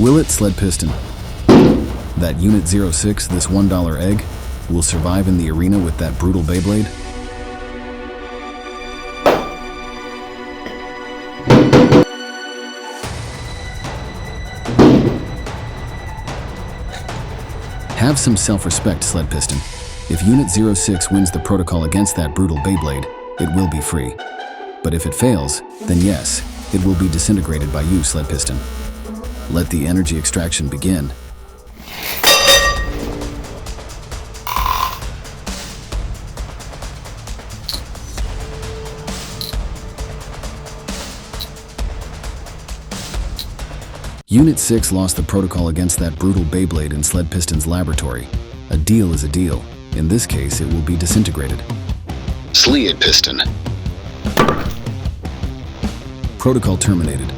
Will it, Sledpiston? That Unit 06, this $1 egg, will survive in the arena with that brutal Beyblade? Have some self-respect, Sledpiston. If Unit 06 wins the protocol against that brutal Beyblade, it will be free. But if it fails, then yes, it will be disintegrated by you, Sledpiston. Let the energy extraction begin. Unit 6 lost the protocol against that brutal Beyblade in Sledpiston's laboratory. A deal is a deal. In this case, it will be disintegrated. Sledpiston. Protocol terminated.